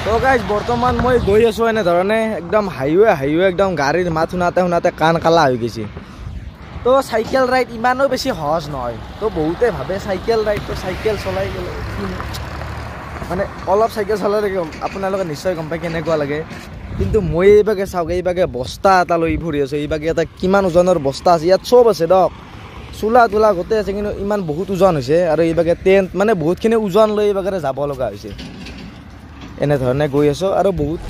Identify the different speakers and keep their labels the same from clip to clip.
Speaker 1: তো গাইজ বৰ্তমান মই গৈ আছোঁ এনেধৰণে একদম হাইৱে একদম গাড়ীৰ মাত শুনাতে কাণ কালা হৈ গৈছে। তো চাইকেল ৰাইড ইমানো বেছি সহজ নহয়। তো বহুতে ভাবে চাইকেল ৰাইড তো চাইকেল চলাই গ'লে মানে অলপ চাইকেল চলালে আপোনালোকে নিশ্চয় গম পায় কেনেকুৱা লাগে। কিন্তু মই এইভাগে চাওক, এইভাগে বস্তা এটা লৈ ফুৰি আছোঁ। এইভাগে এটা কিমান ওজনৰ বস্তা আছে, ইয়াত চব আছে দক, চোলা তোলা গোটেই আছে, কিন্তু ইমান বহুত ওজন হৈছে। আৰু এইভাগে টেণ্ট মানে বহুতখিনি ওজন লৈ এইভাগে যাব লগা হৈছে। এনেধৰণে গৈ আছোঁ আৰু বহুত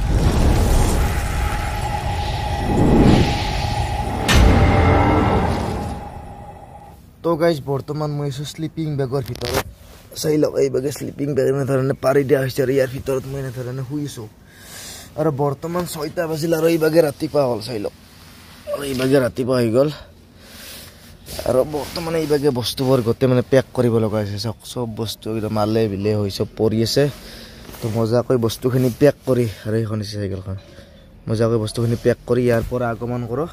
Speaker 1: তো গাইজ বৰ্তমান মই আছোঁ শ্লিপিং বেগৰ ভিতৰত। চাই লওক এইভাগে শ্লিপিং বেগ এনেধৰণে পাৰি দিয়া হৈছে আৰু ইয়াৰ ভিতৰত মই এনেধৰণে শুইছোঁ। আৰু বৰ্তমান 6টা বাজিল আৰু এইভাগে ৰাতিপুৱা হ'ল। চাই লওক এইভাগে ৰাতিপুৱা হৈ গ'ল আৰু বৰ্তমান এইভাগে বস্তুবোৰ গোটেই মানে পেক কৰিব লগা হৈছে। চাওক চব বস্তু একদম আলে বিলে হৈ চব পৰি আছে। তো মজাকৈ বস্তুখিনি পেক কৰি, আৰু এইখন হৈছে চাইকেলখন, মজাকৈ বস্তুখিনি পেক কৰি ইয়াৰ পৰা আগমন কৰোঁ।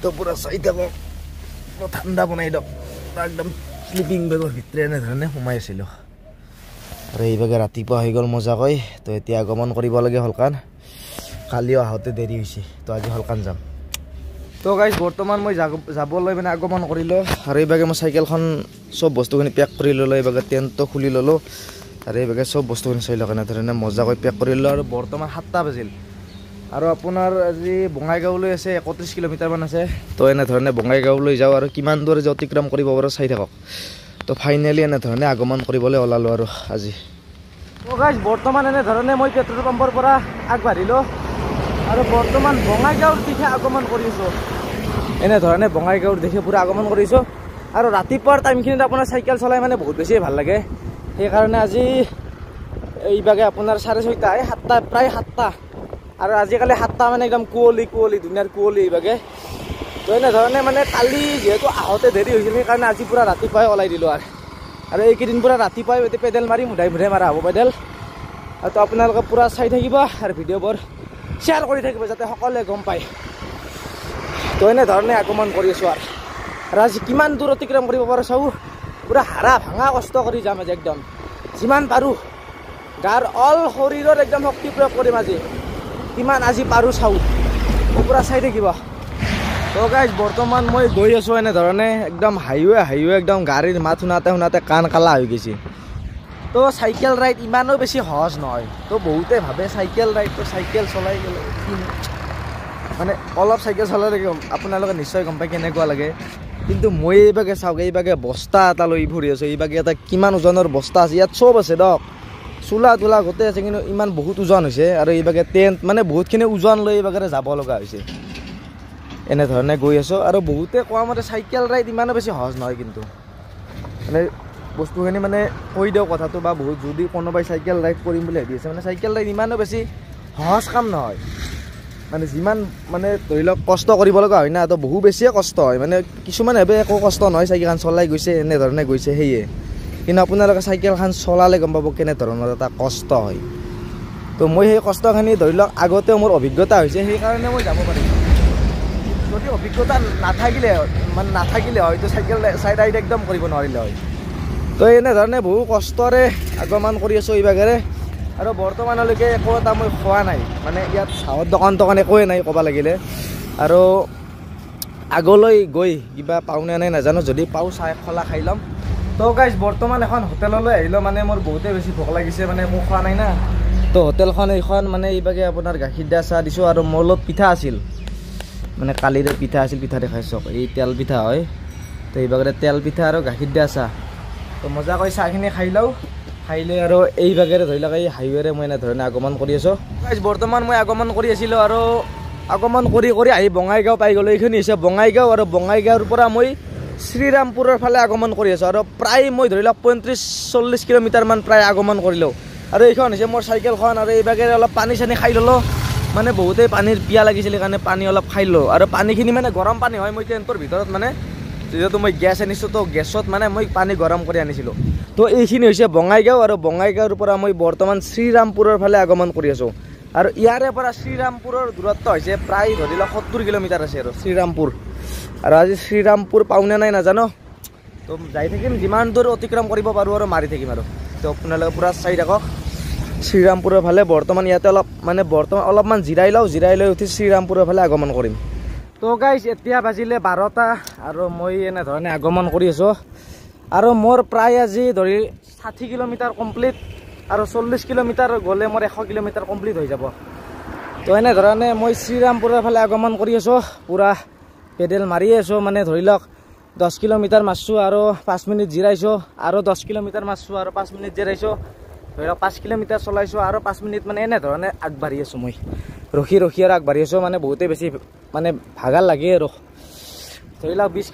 Speaker 1: তো পূৰা চাই থাকক, ঠাণ্ডা বনাই দিয়ক। একদম শ্লিপিং বেগৰ ভিতৰে এনেধৰণে সোমাই আছিলোঁ আৰু এইভাগে ৰাতিপুৱা হৈ গ'ল মজাকৈ। তো এতিয়া আগমন কৰিব লাগে হলকান, কালিও আহোঁতে দেৰি হৈছে, তো আজি হলকান যাম। তো গাইজ বৰ্তমান মই যাবলৈ মানে আগমন কৰিলোঁ আৰু এইভাগে মই চাইকেলখন চব বস্তুখিনি পেক কৰি ল'লোঁ। এইভাগে টেণ্টটো খুলি ল'লোঁ আৰু এইভাগে চব বস্তুখিনি চাই লওক এনেধৰণে মজাকৈ পেক কৰি ল'লোঁ। আৰু বৰ্তমান 7টা বাজিল আৰু আপোনাৰ আজি বঙাইগাঁৱলৈ আছে 31 কিলোমিটাৰমান আছে। তো এনেধৰণে বঙাইগাঁৱলৈ যাওঁ আৰু কিমান দূৰ যে অতিক্ৰম কৰিব পাৰোঁ চাই থাকক। তো ফাইনেলি এনেধৰণে আগমন কৰিবলৈ ওলালোঁ আৰু আজি। তো গাইজ বৰ্তমান এনেধৰণে মই পেট্ৰল পাম্পৰ পৰা আগবাঢ়িলোঁ আৰু বৰ্তমান বঙাইগাঁৱৰ দিশে আগমন কৰিছোঁ। এনেধৰণে বঙাইগাঁৱৰ দিশে পূৰা আগমন কৰিছোঁ। আৰু ৰাতিপুৱাৰ টাইমখিনিত আপোনাৰ চাইকেল চলাই মানে বহুত বেছি ভাল লাগে। সেইকাৰণে আজি এইভাগে আপোনাৰ 6:30 7টা প্ৰায় 7টা আৰু আজিকালি 7টা মানে একদম কুঁৱলী ধুনীয়াৰ কুঁৱলী এইভাগে। তো এনেধৰণে মানে কালি যিহেতু আহোঁতে দেৰি হৈছিল সেইকাৰণে আজি পূৰা ৰাতিপুৱাই ওলাই দিলোঁ আৰু এইকেইদিন পূৰা ৰাতিপুৱাই পেডেল মাৰি মুধাই মাৰা হ'ব পেডেল। আৰু তো আপোনালোকে পূৰা চাই থাকিব আৰু ভিডিঅ'বোৰ শ্বেয়াৰ কৰি থাকিব যাতে সকলোৱে গম পায়। তো এনেধৰণে আগমন কৰি আছোঁ আৰু আজি কিমান দূৰ অতিক্ৰম কৰিব পাৰোঁ চাওঁ। পূৰা হাৰা ভাঙা কষ্ট কৰি যাম আজি, একদম যিমান পাৰোঁ গাৰ শৰীৰৰ একদম শক্তি প্ৰয়োগ কৰিম আজি, কিমান আজি পাৰোঁ চাওঁ, পূৰা চাই থাকিব। তো গাইজ বৰ্তমান মই গৈ আছোঁ এনেধৰণে একদম হাইৱে একদম গাড়ীৰ মাত শুনাতে কাণ কালা হৈ গৈছে। তো চাইকেল ৰাইড ইমানো বেছি সহজ নহয়। তো বহুতে ভাবে চাইকেল ৰাইড তো চাইকেল চলাই গ'লে মানে অলপ চাইকেল চলালে আপোনালোকে নিশ্চয় গম পায় কেনেকুৱা লাগে। কিন্তু মই এইভাগে চাওক, এইভাগে বস্তা এটা লৈ ফুৰি আছোঁ। এইভাগে এটা কিমান ওজনৰ বস্তা আছে, ইয়াত চব আছে দক, চোলা তোলা গোটেই আছে, কিন্তু ইমান বহুত ওজন হৈছে। আৰু এইভাগে টেণ্ট মানে বহুতখিনি ওজন লৈ এইভাগে যাব লগা হৈছে। এনেধৰণে গৈ আছোঁ আৰু বহুতে কোৱা মতে চাইকেল ৰাইড ইমানো বেছি সহজ নহয়। কিন্তু মানে বস্তুখিনি মানে কৈ দিওঁ কথাটো, বা বহুত যদি কোনোবাই চাইকেল ৰাইড কৰিম বুলি ভাবি আছে, মানে চাইকেল ৰাইড ইমানো বেছি সহজ কাম নহয়। মানে যিমান মানে ধৰি লওক কষ্ট কৰিব লগা হয় না, তো বহু বেছিয়ে কষ্ট হয়। মানে কিছুমান ভাবে একো কষ্ট নহয়, চাইকেলখন চলাই গৈছে এনেধৰণে গৈছে সেয়ে, কিন্তু আপোনালোকে চাইকেলখন চলালে গম পাব কেনেধৰণৰ এটা কষ্ট হয়। তো মই সেই কষ্টখিনি ধৰি লওক আগতেও মোৰ অভিজ্ঞতা হৈছে, সেইকাৰণে মই যাব পাৰিছোঁ। যদি অভিজ্ঞতা নাথাকিলে হয়তো চাইকেল ৰাইড একদম কৰিব নোৱাৰিলে হয়। তো এনেধৰণে বহু কষ্টৰে আগমন কৰি আছোঁ এইভাগেৰে। আৰু বৰ্তমানলৈকে একো এটা মই খোৱা নাই, মানে ইয়াত চাহৰ দোকান একোৱেই নাই ক'ব লাগিলে। আৰু আগলৈ গৈ কিবা পাওঁনে নাই নাজানো, যদি পাওঁ চাহ খোলা খাই ল'ম। তো গাইজ বৰ্তমান এখন হোটেললৈ আহিলোঁ, মানে মোৰ বহুতেই বেছি ভোক লাগিছে, মানে একো খোৱা নাই না। তো হোটেলখন এইখন মানে এইভাগে আপোনাৰ গাখীৰ দিয়া চাহ দিছোঁ আৰু মোৰ লগত পিঠা আছিল, মানে কালিৰে পিঠা আছিল, পিঠা দেখাই চাওক, এই তেল পিঠা হয়। তো এইভাগে তেল পিঠা আৰু গাখীৰ দিয়া চাহ। তো মজাকৈ চাহখিনি খাই লওঁ, খাই লৈ আৰু এইভাগেৰে ধৰি লওক এই হাইৱেৰে মই এনেধৰণে আগমন কৰি আছোঁ। বৰ্তমান মই আগমন কৰি আছিলোঁ আৰু আগমন কৰি আহি বঙাইগাঁও পাই গ'লোঁ। এইখিনি হৈছে বঙাইগাঁও আৰু বঙাইগাঁৱৰ পৰা মই শ্ৰীৰামপুৰৰ ফালে আগমন কৰি আছোঁ। আৰু প্ৰায় মই ধৰি লওক 35-40 কিলোমিটাৰমান প্ৰায় আগমন কৰিলোঁ। আৰু এইখন হৈছে মোৰ চাইকেলখন আৰু এইভাগেৰে অলপ পানী চানী খাই ল'লোঁ, মানে বহুতেই পানীৰ পিয়া লাগিছিল সেইকাৰণে পানী অলপ খাই ল'লোঁ। আৰু পানীখিনি মানে গৰম পানী হয়, মই টেণ্টৰ ভিতৰত মানে যিহেতু মই গেছ আনিছোঁ, তো গেছত মানে মই পানী গৰম কৰি আনিছিলোঁ। তো এইখিনি হৈছে বঙাইগাঁও আৰু বঙাইগাঁৱৰ পৰা মই বৰ্তমান শ্ৰীৰামপুৰৰ ফালে আগমন কৰি আছোঁ। আৰু ইয়াৰে পৰা শ্ৰীৰামপুৰৰ দূৰত্ব হৈছে প্ৰায় ধৰি লওক 70 কিলোমিটাৰ আছে আৰু শ্ৰীৰামপুৰ। আৰু আজি শ্ৰীৰামপুৰ পাওঁনে নাই নাজানো, তো যাই থাকিম, যিমান দূৰ অতিক্ৰম কৰিব পাৰোঁ আৰু মাৰি থাকিম আৰু। তো আপোনালোকে পূৰা চাই থাকক। শ্ৰীৰামপুৰৰ ফালে বৰ্তমান ইয়াতে অলপমান জিৰাই লৈ উঠি শ্ৰীৰামপুৰৰ ফালে আগমন কৰিম। তো গাইজ এতিয়া বাজিলে 12টা আৰু মই এনেধৰণে আগমন কৰি আছোঁ আৰু মোৰ প্ৰায় আজি ধৰি 60 কিলোমিটাৰ কমপ্লিট আৰু 40 কিলোমিটাৰ গ'লে মোৰ 100 কিলোমিটাৰ কমপ্লিট হৈ যাব। তো এনেধৰণে মই শ্ৰীৰামপুৰৰ ফালে আগমন কৰি আছোঁ, পূৰা পেডেল মাৰি আছোঁ, মানে ধৰি লওক 10 কিলোমিটাৰ মাৰিছোঁ আৰু 5 মিনিট জিৰাইছোঁ আৰু 10 কিলোমিটাৰ মাৰিছোঁ আৰু 5 মিনিট জিৰাইছোঁ, ধৰি লওক 5 কিলোমিটাৰ চলাইছোঁ আৰু 5 মিনিট, মানে এনেধৰণে আগবাঢ়ি আছোঁ। মই ৰখি আৰু আগবাঢ়ি আছোঁ, মানে বহুতেই বেছি মানে ভাগাৰ লাগে আৰু ধৰি লওক 20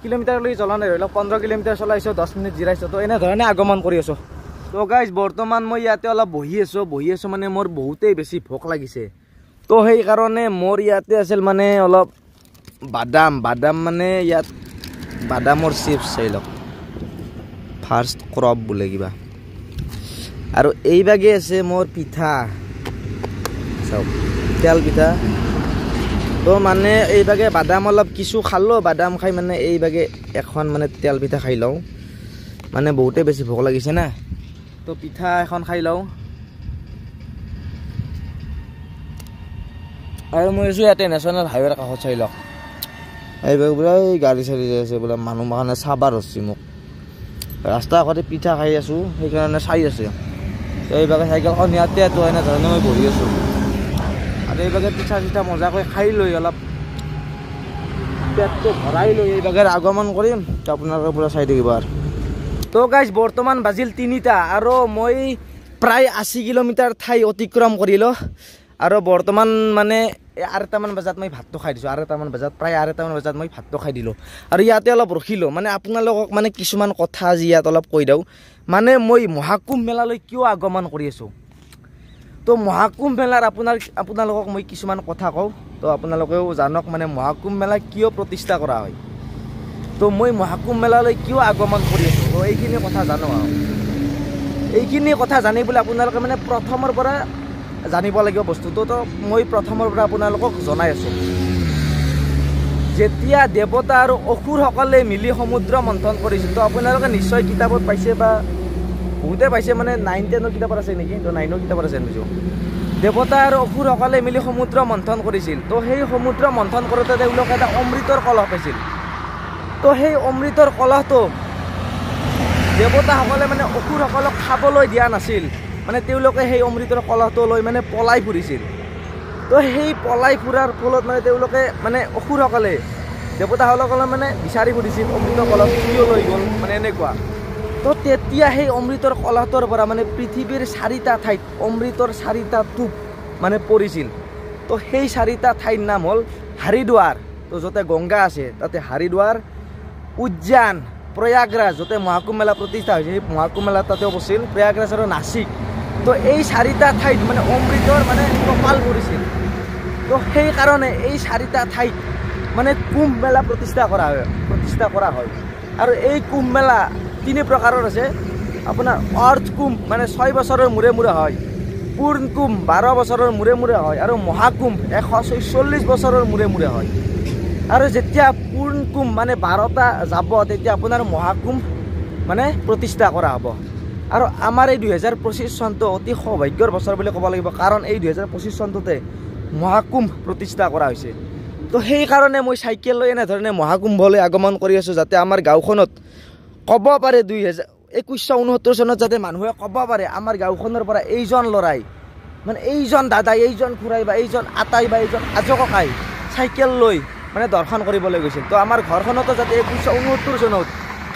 Speaker 1: কিলোমিটাৰলৈ জ্বলা নাই, ধৰি লওক 15 কিলোমিটাৰ চলাইছোঁ, 10 মিনিট জিৰাইছোঁ। তো এনেধৰণে আগমন কৰি আছোঁ। তো গাইজ বৰ্তমান মই ইয়াতে অলপ বহি আছোঁ মানে মোৰ বহুতেই বেছি ভোক লাগিছে। তো সেইকাৰণে মোৰ ইয়াতে আছিল মানে অলপ বাদাম মানে ইয়াত বাদামৰ চিপছ চাই লওক, ফাৰ্ষ্ট ক্ৰপ বোলে কিবা, আৰু এইভাগে আছে মোৰ পিঠা চাওক, তেল পিঠা। তো মানে এইভাগে বাদাম অলপ কিছু খালোঁ, বাদাম খাই মানে এইভাগে এখন মানে তেল পিঠা খাই লওঁ, মানে বহুতেই বেছি ভোক লাগিছে না। তো পিঠা এখন খাই লওঁ আৰু মই আছোঁ ইয়াতে নেশ্যনেল হাইৱেৰ কাষত চাই লওক। এইভাগে বোলে এই গাড়ী চাড়ী যাই আছে বোলে, মানুহ মানে চাবা ধৰিছে মোক, ৰাস্তা কাষতে পিঠা খাই আছোঁ সেইকাৰণে চাই আছে। তো এইভাগে চাইকেলখন ইয়াতে এনেধৰণে মই বহি আছোঁ আৰু এইভাগে পিঠা চিঠা মজাকৈ খাই লৈ অলপ পেটটো ভৰাই লৈ এইভাগে আগমন কৰিম। তো আপোনালোকে পূৰা চাই থাকিব আৰু। তো গাইজ বৰ্তমান বাজিল 3টা আৰু মই প্ৰায় 80 কিলোমিটাৰ ঠাই অতিক্ৰম কৰিলোঁ আৰু বৰ্তমান মানে 8টামান বজাত মই ভাতটো খাই দিছোঁ, প্ৰায় 8টামান বজাত মই ভাতটো খাই দিলোঁ আৰু ইয়াতে অলপ ৰখিলোঁ। মানে আপোনালোকক মানে কিছুমান কথা আজি ইয়াত অলপ কৈ দিওঁ, মানে মই মহাকুম্ভ মেলালৈ কিয় আগমন কৰি আছোঁ। তো মহাকুম্ভ মেলাৰ আপোনালোকক মই কিছুমান কথা কওঁ, তো আপোনালোকেও জানক মানে মহাকুম্ভ মেলা কিয় প্ৰতিষ্ঠা কৰা হয়। তো মই মহাকুম্ভ মেলালৈ কিয় আগমন কৰি আছোঁ, তো এইখিনি কথা জানো আৰু এইখিনি কথা জানিবলৈ আপোনালোকে মানে প্ৰথমৰ পৰা জানিব লাগিব বস্তুটো। তো মই প্ৰথমৰ পৰা আপোনালোকক জনাই আছোঁ। যেতিয়া দেৱতা আৰু অসুৰসকলে মিলি সমুদ্ৰ মন্থন কৰিছিল, তো আপোনালোকে নিশ্চয় কিতাপত পাইছে বা বহুতে পাইছে, মানে 9-10ৰ কিতাপত আছে নেকি, তো 9ৰ কিতাপত আছে নিছো। দেৱতা আৰু অসুৰসকলে মিলি সমুদ্ৰ মন্থন কৰিছিল। তো সেই সমুদ্ৰ মন্থন কৰোঁতে তেওঁলোকে এটা অমৃতৰ কলহ পাইছিল। তো সেই অমৃতৰ কলহটো দেৱতাসকলে মানে অসুৰসকলক খাবলৈ দিয়া নাছিল, মানে তেওঁলোকে সেই অমৃতৰ কলহটো লৈ মানে পলাই ফুৰিছিল। তো সেই পলাই ফুৰাৰ ফলত মানে তেওঁলোকে মানে অসুৰসকলে দেৱতাসকলে মানে বিচাৰি ফুৰিছিল অমৃতৰ কলহ কিয় লৈ গ'ল, মানে এনেকুৱা। তো তেতিয়া সেই অমৃতৰ কলহটোৰ পৰা মানে পৃথিৱীৰ 4টা ঠাইত অমৃতৰ 4টা টোপ মানে পৰিছিল। তো সেই 4টা ঠাইৰ নাম হ'ল হাৰিদ্বাৰ, তো য'তে গংগা আছে তাতে হাৰিদ্বাৰ, উজ্জয়ন, প্ৰয়াগৰাজ য'তে মহাকুম্ভ মেলা প্ৰতিষ্ঠা হৈছে সেই মহাকুম্ভ মেলা তাতেও পৰিছিল, প্ৰয়াগৰাজ আৰু নাছিক। তো এই 4টা ঠাইত মানে অমৃতৰ মানে কপাল পৰিছিল। তো সেইকাৰণে এই 4টা ঠাইত মানে কুম্ভ মেলা প্ৰতিষ্ঠা কৰা হয়। আৰু এই কুম্ভ মেলা 3 প্ৰকাৰৰ আছে। আপোনাৰ অৰ্থ কুম্ভ মানে 6 বছৰৰ মূৰে হয়, পূৰ্ণ কুম্ভ 12 বছৰৰ মূৰে হয় আৰু মহাকুম্ভ 140 বছৰৰ মূৰে হয়। আৰু যেতিয়া পূৰ্ণ কুম্ভ মানে 12টা যাব তেতিয়া আপোনাৰ মহাকুম্ভ মানে প্ৰতিষ্ঠা কৰা হ'ব। আৰু আমাৰ এই 2025 চনটো অতি সৌভাগ্যৰ বছৰ বুলি ক'ব লাগিব, কাৰণ এই 2025 চনটোতে মহাকুম্ভ প্ৰতিষ্ঠা কৰা হৈছে। তো সেইকাৰণে মই চাইকেল লৈ এনেধৰণে মহাকুম্ভলৈ আগমন কৰি আছোঁ, যাতে আমাৰ গাঁওখনত ক'ব পাৰে 2169 চনত যাতে মানুহে ক'ব পাৰে আমাৰ গাঁওখনৰ পৰা এইজন ল'ৰাই, মানে এইজন দাদাই, এইজন খুৰাই বা এইজন আটাই বা এইজন আজো ককাই চাইকেল লৈ মানে দৰ্শন কৰিবলৈ গৈছিল। তো আমাৰ ঘৰখনতো যাতে 1969 চনত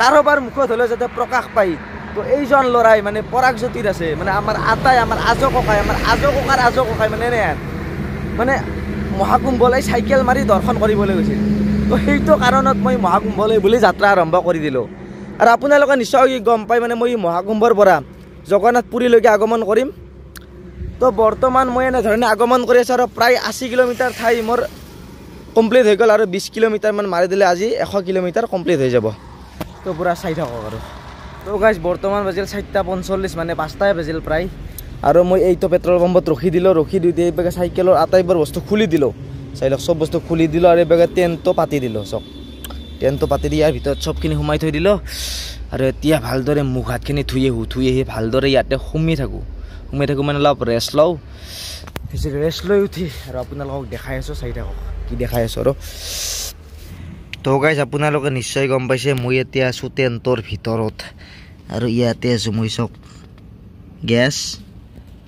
Speaker 1: কাৰোবাৰ মুখত হ'লেও যাতে প্ৰকাশ পায়, তো এইজন ল'ৰাই মানে পৰাগজ্যোতিত আছে, মানে আমাৰ আটাই, আমাৰ আজো ককাই, আমাৰ আজো ককাই মানে এনে মানে মহাকুম্ভলৈ চাইকেল মাৰি দৰ্শন কৰিবলৈ গৈছিল। তো সেইটো কাৰণত মই মহাকুম্ভলৈ বুলি যাত্ৰা আৰম্ভ কৰি দিলোঁ। আৰু আপোনালোকে নিশ্চয় গম পায় মানে মই মহাকুম্ভৰ পৰা জগন্নাথ পুৰীলৈকে আগমন কৰিম। তো বৰ্তমান মই এনেধৰণে আগমন কৰি আছোঁ আৰু প্ৰায় 80 কিলোমিটাৰ ঠাই মোৰ কমপ্লিট হৈ গ'ল আৰু 20 কিলোমিটাৰমান মাৰি দিলে আজি 100 কিলোমিটাৰ কমপ্লিট হৈ যাব। তো পূৰা চাই থাকক আৰু। তো গাইজ বৰ্তমান বাজিল 4:45, মানে 5টাই বাজিল প্ৰায়। আৰু মই এইটো পেট্ৰল পাম্পত ৰখি দিওঁতে এইভাগে চাইকেলৰ আটাইবোৰ বস্তু খুলি দিলোঁ, চাই লওক চব বস্তু খুলি দিলোঁ আৰু এইভাগে টেণ্টটো পাতি দিলোঁ। চব টেণ্টটো পাতি দি ইয়াৰ ভিতৰত চবখিনি সোমাই থৈ দিলোঁ আৰু এতিয়া ভালদৰে মুখ হাতখিনি ধুই আহি ভালদৰে ইয়াতে সোমাই থাকোঁ মানে অলপ ৰেষ্ট লওঁ ৰেষ্ট লৈ উঠি আৰু আপোনালোকক দেখাই আছোঁ চাই থাকক কি দেখাই আছোঁ আৰু তো গাইজ আপোনালোকে নিশ্চয় গম পাইছে মই এতিয়া আছোঁ টেণ্টৰ ভিতৰত আৰু ইয়াতে আছোঁ মই চক গেছ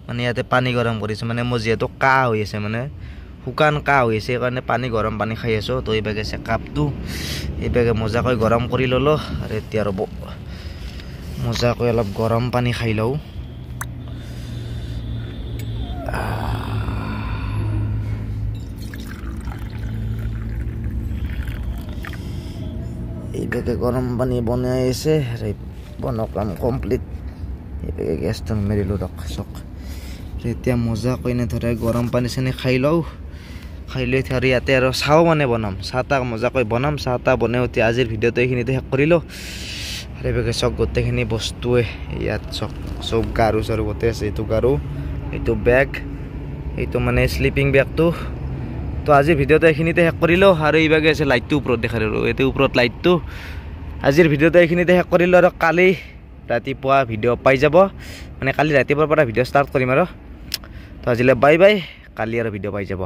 Speaker 1: মানে ইয়াতে পানী গৰম কৰিছোঁ মানে মোৰ যিহেতু কাহ হৈ আছে মানে শুকান কাহ হৈ আছে সেইকাৰণে পানী গৰম পানী খাই আছোঁ তো এইভাগে আছে কাপটো এইভাগে মজাকৈ গৰম কৰি ল'লোঁ আৰু এতিয়া ৰ'ব মজাকৈ অলপ গৰম পানী খাই লওঁ এইভাগে গৰম পানী বনাই আছে বনোৱা কাম কমপ্লিট এইভাগে গেছটো মেৰিলোঁ ৰখ চক এতিয়া মজাকৈ ধৰে গৰম পানী চানী খাই লওঁ খাই লৈ আৰু ইয়াতে আৰু চাহ মানে বনাম চাহ তাহ মজাকৈ বনাম চাহ তাহ বনাই উঠি আজিৰ ভিডিঅ'টো এইখিনিতে শেষ কৰিলোঁ আৰু এইভাগে চক গোটেইখিনি বস্তুৱে ইয়াত চক চব গাৰু চাৰু গোটেই আছে এইটো গাৰু এইটো বেগ এইটো মানে শ্লিপিং বেগটো তো আজিৰ ভিডিঅ'টো এইখিনিতে শেষ কৰিলোঁ আৰু এইভাগে আছে লাইটটো ওপৰত দেখাই দিলোঁ এইটো ওপৰত লাইটটো আজিৰ ভিডিঅ'টো এইখিনিতে শেষ কৰিলোঁ আৰু কালি ৰাতিপুৱা ভিডিঅ' পাই যাব মানে কালি ৰাতিপুৱাৰ পৰা ভিডিঅ' ষ্টাৰ্ট কৰিম আৰু তো আজিলৈ বাই বাই কালি আৰু ভিডিঅ' পাই যাব